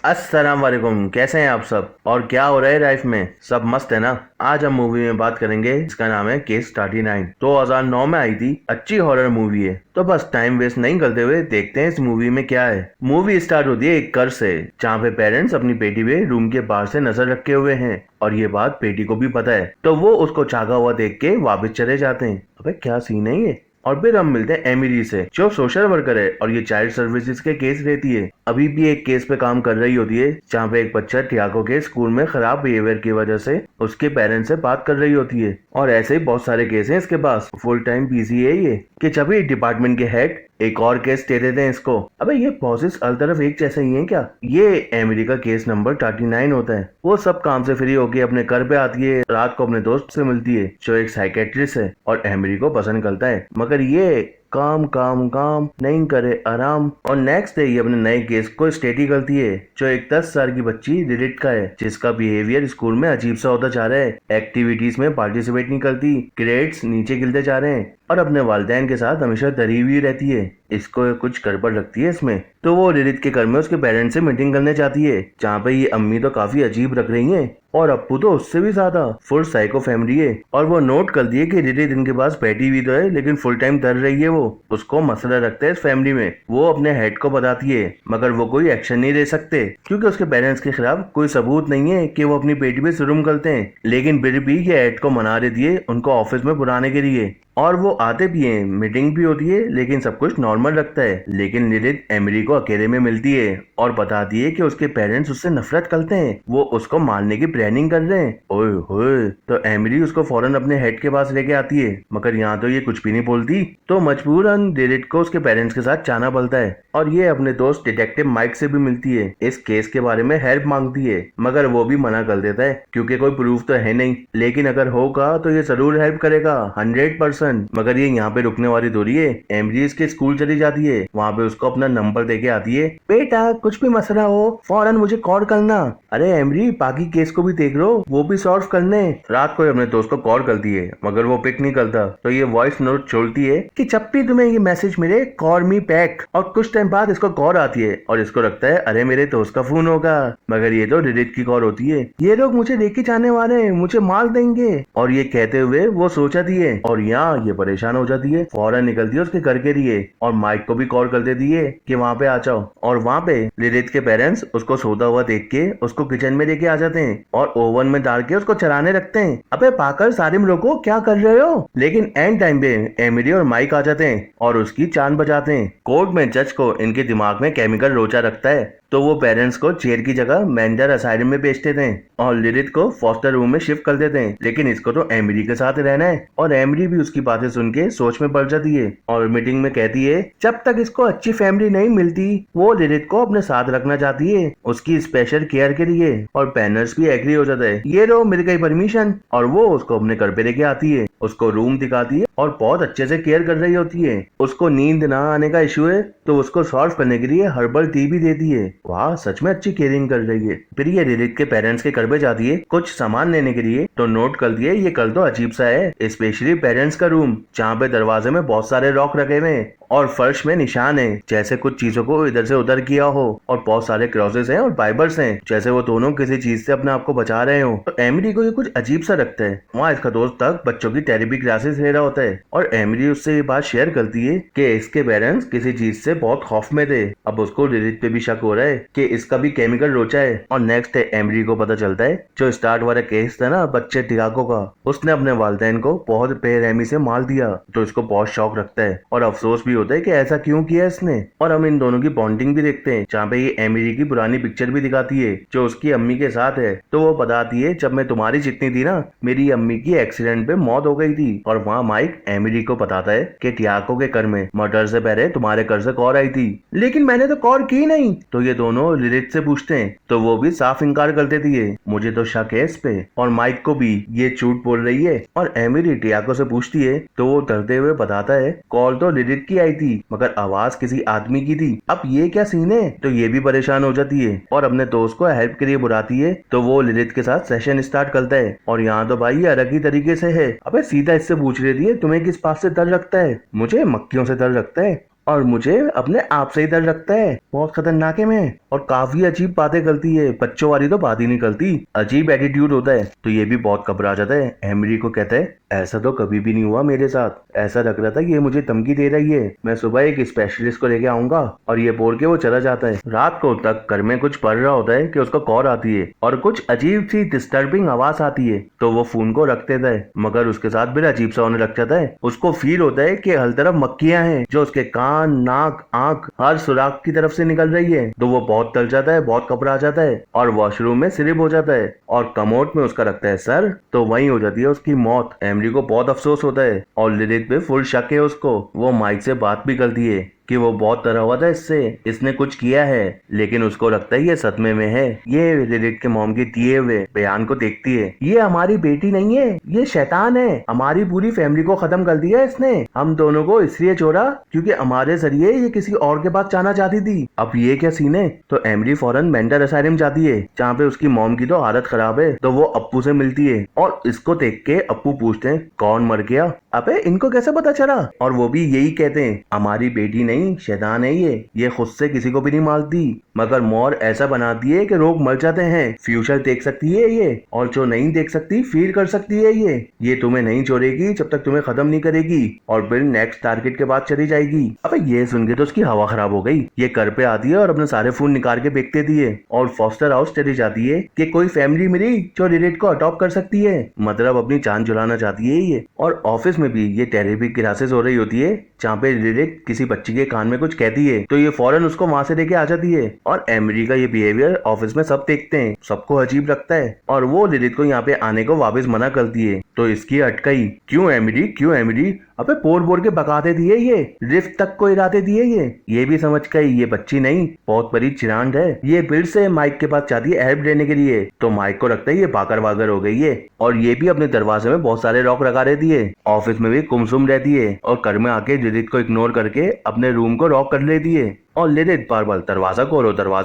अस्सलाम वालेकुम। कैसे हैं आप सब और क्या हो रहा है लाइफ में? सब मस्त है ना? आज हम मूवी में बात करेंगे, इसका नाम है केस 39। 2009 में आई थी, अच्छी हॉरर मूवी है। तो बस टाइम वेस्ट नहीं करते हुए देखते हैं इस मूवी में क्या है। मूवी स्टार्ट होती है एक घर से, जहाँ पे पेरेंट्स अपनी बेटी पे रूम के बाहर से नजर रखे हुए हैं और ये बात बेटी को भी पता है, तो वो उसको जागा हुआ देख के वापस चले जाते हैं। अबे क्या सीन है ये। और फिर हम मिलते हैं एमिली से, जो सोशल वर्कर है और ये चाइल्ड सर्विसेज के केस रहती है। अभी भी एक केस पे काम कर रही होती है, जहाँ पे एक बच्चा टियागो के स्कूल में खराब बिहेवियर की वजह से उसके पेरेंट्स से बात कर रही होती है। और ऐसे ही बहुत सारे केस हैं इसके पास। फुल टाइम बिजी है ये कि जब ये डिपार्टमेंट के हेड एक और केस दे देते हैं इसको। अबे ये प्रोसेस हर तरफ एक जैसे ही है क्या? ये एमिली का केस नंबर 39 होता है। वो सब काम से फ्री होके अपने घर पे आती है, रात को अपने दोस्त से मिलती है जो एक साइकेट्रिस्ट है और एमिली को पसंद करता है, मगर ये काम काम काम नहीं करे आराम। और नेक्स्ट डे ये अपने नए केस को स्टडी करती है, जो एक 10 साल की बच्ची लिलिथ का है, जिसका बिहेवियर स्कूल में अजीब सा होता जा रहा है। एक्टिविटीज में पार्टिसिपेट नहीं करती, ग्रेड्स नीचे गिरते जा रहे हैं और अपने वालिदैन के साथ हमेशा डरी हुई रहती है। इसको कुछ गड़बड़ लगती है इसमें, तो वो लिलिथ के घर में उसके पेरेंट्स से मीटिंग करने चाहती है, जहाँ पे ये अम्मी तो काफी अजीब रख रही हैं और अप्पू तो उससे भी ज्यादा फुल साइको फैमिली है। और वो नोट कर दिए कि लिलिथ इनके पास बैठी हुई तो है, लेकिन फुल टाइम डर रही है। वो उसको मसला रखता है इस फैमिली में। वो अपने हेड को बताती है, मगर वो कोई एक्शन नहीं ले सकते क्योंकि उसके पेरेंट्स के खिलाफ कोई सबूत नहीं है कि वो अपनी बेटी पे जुल्म करते हैं। लेकिन फिर भी ये हेड को मना देती है उनको ऑफिस में बुलाने के लिए, और वो आते भी हैं, मीटिंग भी होती है, लेकिन सब कुछ नॉर्मल लगता है। लेकिन लिलिथ एमिली को अकेले में मिलती है और बताती है कि उसके पेरेंट्स उससे नफरत करते हैं, वो उसको मारने की प्लानिंग कर रहे हैं। ओए होए। तो एमिली उसको फौरन अपने हेड के पास लेके आती है, मगर यहाँ तो ये कुछ भी नहीं बोलती, तो मजबूरन लिलिथ को उसके पेरेंट्स के साथ जाना पड़ता है। और ये अपने दोस्त डिटेक्टिव माइक से भी मिलती है, इस केस के बारे में हेल्प मांगती है, मगर वो भी मना कर देता है क्योंकि कोई प्रूफ तो है नहीं, लेकिन अगर होगा तो ये जरूर हेल्प करेगा 100%। मगर ये यहाँ पे रुकने वाली थोड़ी है। एमिली इसके स्कूल चली जाती है, वहाँ पे उसको अपना नंबर देके आती है। बेटा कुछ भी मसला हो फौरन मुझे कॉल करना। अरे एमिली बाकी केस को भी देख लो, वो भी सॉल्व करने। रात को अपने दोस्त को कॉल करती है, मगर वो पिक नहीं करता, तो ये वॉइस नोट छोड़ती है कि जब भी तुम्हें ये मैसेज मिले कॉल मी बैक। और कुछ टाइम बाद इसको कॉल आती है और इसको लगता है अरे मेरे दोस्त का फोन होगा, मगर ये तो लिलिथ की कॉल होती है। ये लोग मुझे लेके जाने वाले हैं, मुझे मार देंगे। और ये कहते हुए वो सो जाती है और यहाँ ये परेशान हो जाती है, फौरन निकलती है उसके घर के लिए और माइक को भी कॉल कर देती है कि वहाँ पे आ जाओ। और वहाँ पे लिलिथ के पेरेंट्स उसको सोता हुआ देख के उसको किचन में लेके आ जाते हैं और ओवन में डाल के उसको चलाने रखते हैं। अबे पाकर सारिम लोगों क्या कर रहे हो? लेकिन एंड टाइम पे एमिली और माइक आ जाते हैं और उसकी जान बचाते हैं। कोर्ट में जज को इनके दिमाग में केमिकल रोचा रखता है, तो वो पेरेंट्स को जेल की जगह मेंटल असाइलम में भेज देते हैं और लिलिथ को फॉस्टर रूम में शिफ्ट कर देते हैं। लेकिन इसको तो एमिली के साथ रहना है और एमिली भी उसकी बातें सुन के सोच में पड़ जाती है और मीटिंग में कहती है जब तक इसको अच्छी फैमिली नहीं मिलती वो लिलिथ को अपने साथ रखना चाहती है उसकी स्पेशल केयर के लिए। और पैनर्स भी एग्री हो जाता है, ये लो मिल गई परमिशन। और वो उसको अपने घर पे लेके आती है, उसको रूम दिखाती है और बहुत अच्छे से केयर कर रही होती है। उसको नींद ना आने का इशू है तो उसको सॉल्व करने के लिए हर्बल टी भी देती है। वाह सच में अच्छी केयरिंग कर रही है। फिर ये लिलिथ के पेरेंट्स के घर पे जाती है कुछ सामान लेने के लिए, तो नोट कर दिए ये कल तो अजीब सा है, स्पेशली पेरेंट्स का रूम, जहाँ पे दरवाजे में बहुत सारे लॉक रखे हुए हैं और फर्श में निशान है जैसे कुछ चीजों को इधर से उधर किया हो, और बहुत सारे क्रॉसेस हैं और बाइबल्स हैं जैसे वो दोनों किसी चीज से अपने आप को बचा रहे हो। तो एमिली को ये कुछ अजीब सा लगता है। वहाँ इसका दोस्त तक बच्चों की थेरेपी क्लासेस ले रहा होता है और एमिली उससे ये बात शेयर करती है कि इसके पेरेंट्स किसी चीज से बहुत खौफ में थे। अब उसको लिलिथ पे भी शक हो रहा है कि इसका भी केमिकल रोचा है। और नेक्स्ट डे एमिली को पता चलता है जो स्टार्ट वाला केस था ना बच्चे टियागो का, उसने अपने वालिदैन को बहुत बेरहमी से मार दिया। तो इसको बहुत शौक रखता है और अफसोस भी होता है कि ऐसा क्यों किया इसने। और हम इन दोनों की बॉन्डिंग भी देखते हैं, जहाँ पे ये एमिली की पुरानी पिक्चर भी दिखाती है जो उसकी अम्मी के साथ है। तो वो बताती है जब मैं तुम्हारी जितनी थी ना मेरी अम्मी की एक्सीडेंट पे मौत हो गई थी। और वहाँ माइक एमिली को बताता है कि टियागो के घर में मर्डर से पहले तुम्हारे घर से कॉल आई थी, लेकिन मैंने तो कॉल की नहीं। तो ये दोनों लिलिथ से पूछते हैं तो वो भी साफ इनकार कर देती है, मुझे तो शक है इस पे। और माइक को भी ये झूठ बोल रही है। और एमिली टियागो से पूछती है तो वो डरते हुए बताता है कॉल तो लिलिथ की आई थी मगर आवाज किसी आदमी की थी, अब ये क्या सीन है। तो ये भी परेशान हो जाती है और अपने दोस्त को हेल्प के लिए बुलाती है। तो वो लिलिथ के साथ सेशन स्टार्ट करता है और यहाँ तो भाई ये अलग ही तरीके से है। अबे सीधा इससे पूछ लेती है तुम्हें किस बात से डर लगता है? मुझे मक्खियों से डर लगता है। और मुझे अपने आप से ही डर लगता है, बहुत खतरनाक है मैं, और काफी अजीब बातें करती है, बच्चों वाली तो बात ही नहीं करती, अजीब एटीट्यूड होता है। तो ये भी बहुत घबरा जाता है। एमरी को कहता है ऐसा तो कभी भी नहीं हुआ मेरे साथ, ऐसा लग रहा था कि ये मुझे धमकी दे रही है, मैं सुबह एक स्पेशलिस्ट को लेके आऊंगा। और ये बोल के वो चला जाता है। रात को तक घर में कुछ पढ़ रहा होता है कि उसको कॉल आती है और कुछ अजीब सी डिस्टर्बिंग आवाज आती है। तो वो फोन को रख देता है, मगर उसके साथ भी अजीब सा होने लग जाता है। उसको फील होता है कि हर तरफ मक्खियां हैं जो उसके कान, नाक, आंख, हर सुराख की तरफ से निकल रही है। तो वो बहुत डर जाता है, बहुत घबरा जाता है और वॉशरूम में स्लिप हो जाता है और कमोड में उसका रखता है सर, तो वहीं हो जाती है उसकी मौत। एमरी को बहुत अफसोस होता है और लिलिथ पे फुल शक है उसको। वो माइक से बात भी करती है कि वो बहुत डरा हुआ था इससे, इसने कुछ किया है, लेकिन उसको लगता है ये सदमे में है। ये लिलिथ के मॉम के दिए हुए बयान को देखती है। ये हमारी बेटी नहीं है, ये शैतान है, हमारी पूरी फैमिली को खत्म कर दिया इसने। हम दोनों को इसलिए छोड़ा क्योंकि हमारे जरिए ये किसी और के पास जाना चाहती थी। अब ये क्या सीन है। तो एमरी फौरन मेंटल असाइलम जाती है जहाँ पे उसकी मॉम की तो हालत खराब है। तो वो अप्पू से मिलती है और इसको देख के अप्पू पूछते हैं कौन मर गया। अबे इनको कैसे पता चला। और वो भी यही कहते हैं हमारी बेटी नहीं, शैतान है ये खुद से किसी को भी नहीं मारती, मगर मोर ऐसा बनाती है कि लोग मर जाते हैं। फ्यूचर देख सकती है ये, और जो नहीं देख सकती फील कर सकती है ये तुम्हें नहीं छोड़ेगी जब तक तुम्हें खत्म नहीं करेगी, और फिर नेक्स्ट टारगेट के बाद चली जाएगी। अबे ये सुन के तो उसकी हवा खराब हो गई। ये घर पे आती है और अपने सारे फोन निकाल के फेंक देती है और फॉस्टर हाउस चली जाती है कि कोई फैमिली मिली जो लिलिथ को अडॉप्ट कर सकती है, मतलब अपनी जान चुराना चाहती है ये। और ऑफिस में भी ये टेरेबिक क्लासेस हो रही होती है जहाँ पे लिलिथ किसी बच्ची के कान में कुछ कहती है, तो ये फौरन उसको वहां से लेके आ जाती है। और एमरी का ये बिहेवियर ऑफिस में सब देखते हैं, सबको अजीब लगता है और वो लिलिथ को यहाँ पे आने को वापस मना करती है। तो इसकी अटकाई क्यों एमरी, अबे बोल बोल के बकाते दिए, ये लिफ्ट तक को इरादे दिए। ये भी समझ गई ये बच्ची नहीं, बहुत बड़ी चिरांड है। ये फिर से माइक के पास चाहती है हेल्प लेने के लिए। तो माइक को लगता है ये बाकर वागर हो गई है और ये भी अपने दरवाजे में बहुत सारे लॉक लगा देती है। ऑफिस में भी गुमसुम रहती है और घर में आके लिलिथ को इग्नोर करके अपने रूम को लॉक कर लेती है। और लिलिथ बार बार दरवाजा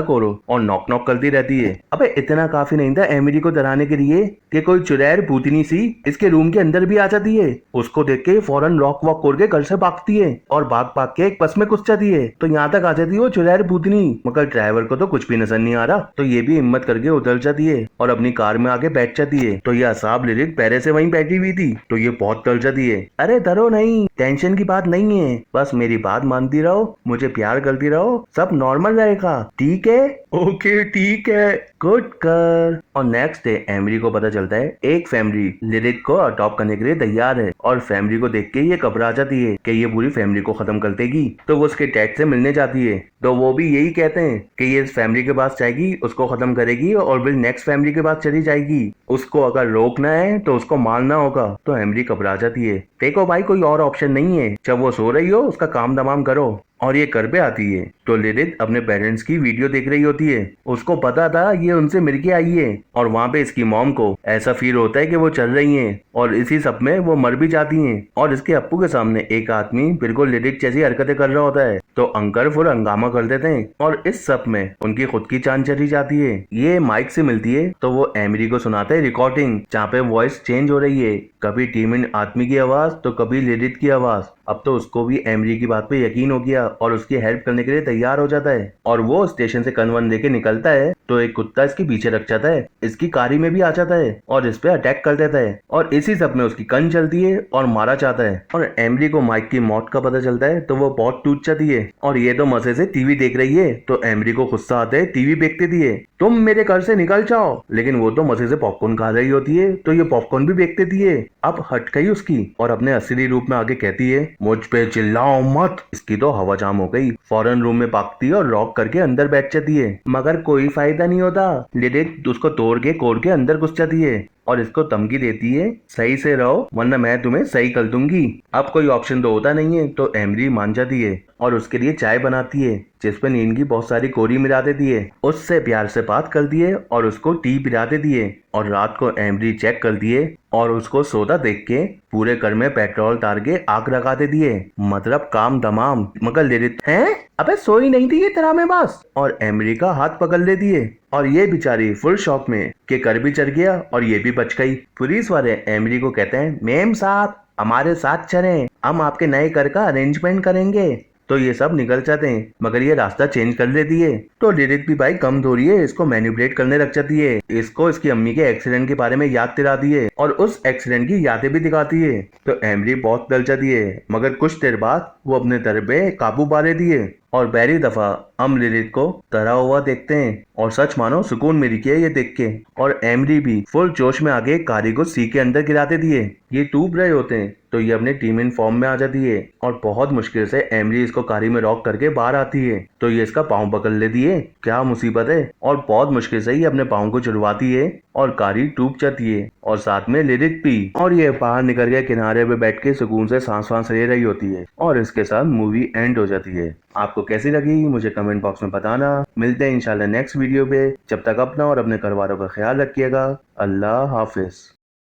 खोलो और नॉक नॉक करती रहती है। अबे इतना काफी नहीं था एमिली को डराने के लिए कि कोई चुड़ैल भूतनी सी इसके रूम के अंदर भी आ जाती है। उसको देख के फौरन लॉक वॉक खोल के घर से भागती है और भाग के एक बस में घुस जाती है। तो यहाँ तक आ जाती है वो चुड़ैल भूतनी, मगर ड्राइवर को तो कुछ भी नजर नहीं आ रहा। तो ये भी हिम्मत करके उतर जाती है और अपनी कार में आके बैठ जाती है। तो ये असाब लिलिथ पहले से वहीं बैठी हुई थी। तो ये बहुत डर जाती है। अरे डरो नहीं, टेंशन की बात नहीं है, बस मेरी बात मानती रहो, मुझे प्यार करती रहो, सब नॉर्मल रहेगा, ठीक है। ओके ठीक है, गुड कर। और नेक्स्ट डे एमरी को पता चलता है एक फैमिली लिलिथ को अडॉप्ट करने के लिए तैयार है और फैमिली को देख के ये घबरा जाती है कि ये पूरी फैमिली को खत्म कर देगी। तो वो उसके डैड से मिलने जाती है। तो वो भी यही कहते हैं कि ये इस फैमिली के पास जाएगी, उसको खत्म करेगी और फिर नेक्स्ट फैमिली के पास चली जाएगी। उसको अगर रोकना है तो उसको मारना होगा। तो एमरी घबरा जाती है। देखो भाई कोई और ऑप्शन नहीं है, जब वो सो रही हो उसका काम तमाम करो। और ये घर पे आती है तो लिलिथ अपने पेरेंट्स की वीडियो देख रही होती है। उसको पता था ये उनसे मिलके आई है और वहाँ पे इसकी मॉम को ऐसा फील होता है कि वो चल रही हैं और इसी सब में वो मर भी जाती हैं। और इसके अप्पू के सामने एक आदमी बिल्कुल लिलिथ जैसी हरकतें कर रहा होता है। तो अंकल फुल हंगामा कर देते हैं और इस सब में उनकी खुद की जान चली जाती है। ये माइक से मिलती है तो वो एमरी को सुनाता है रिकॉर्डिंग जहाँ पे वॉइस चेंज हो रही है, कभी टीमिन आदमी की आवाज तो कभी लिलिथ की आवाज। अब तो उसको भी एमरी की बात पे यकीन हो गया और उसकी हेल्प करने के लिए तैयार हो जाता है। और वो स्टेशन से कन्वन लेके निकलता है तो एक कुत्ता इसके पीछे रख जाता है, इसकी कारी में भी आ जाता है और इस पे अटैक कर देता है। और इसी सब में उसकी कन चलती है और मारा जाता है। और एमरी को माइक की मौत का पता चलता है तो वो बहुत टूट जाती है और ये तो मजे से टीवी देख रही है। तो एमरी को गुस्सा आता है, टीवी देखते दिए तुम मेरे घर से निकल जाओ, लेकिन वो तो मजे से पॉपकॉर्न खा रही होती है तो ये पॉपकॉर्न भी बेचते दिए। अब हट गई उसकी और अपने असली रूप में आगे कहती है मुझ पे चिल्लाओ मत। इसकी तो हवा जाम हो गई, फौरन रूम में भागती है और लॉक करके अंदर बैठ जाती है। मगर कोई फायदा नहीं होता, लिलिथ उसको तोड़ के अंदर घुस जाती है और इसको धमकी देती है सही से रहो वरना मैं तुम्हें सही कर दूंगी। अब कोई ऑप्शन तो होता नहीं है तो एमरी मान जाती है और उसके लिए चाय बनाती है जिसपे नींद की बहुत सारी कोरी मिला देती है। उससे प्यार से बात कर दिए और उसको टी पिला देती है। और रात को एमरी चेक कर दिए और उसको सोता देख के पूरे घर में पेट्रोल डाल के आग लगा दे दिए, मतलब काम तमाम। मगर लिलिथ हैं अबे सोई नहीं थी ये तरह में बस, और एमरी का हाथ पकड़ ले दिए और ये बेचारी फुल शॉक में कि घर भी चढ़ गया और ये भी बच गई। पुलिस वाले एमरी को कहते हैं मैम साहब हमारे साथ चलें, हम आपके नए घर का अरेंजमेंट करेंगे। तो ये सब निकल जाते हैं, मगर ये रास्ता चेंज कर लेती है। तो लिलिथ भी भाई कम थोड़ी है, इसको मैनिपुलेट करने लग जाती है, इसको इसकी अम्मी के एक्सीडेंट के बारे में याद दिलाती है और उस एक्सीडेंट की यादें भी दिखाती है। तो एमरी बहुत डर जाती है, मगर कुछ देर बाद वो अपने डर पे काबू पा लेती है और पहली दफा हम लिलिथ को डरा हुआ देखते हैं और सच मानो सुकून मिली है ये देख के। और एमरी भी फुल जोश में आके कारी को सी के अंदर गिरा देती है। ये डूब रहे होते हैं तो ये अपने टीम इन फॉर्म में आ जाती है और बहुत मुश्किल से एमरी इसको कारी में रॉक करके बाहर आती है। तो ये इसका पाँव पकड़ लेती है, क्या मुसीबत है, और बहुत मुश्किल से ही अपने पाँव को छुड़वाती है और कारी डूब जाती है और साथ में लिलिथ भी। और ये बाहर निकल के किनारे पे बैठ के सुकून से सांस वांस ले रही होती है और इसके साथ मूवी एंड हो जाती है। आपको कैसी लगी मुझे कमेंट बॉक्स में बताना। मिलते हैं इंशाल्लाह नेक्स्ट वीडियो पे। जब तक अपना और अपने घर वालों का ख्याल रखिएगा। अल्लाह हाफिज।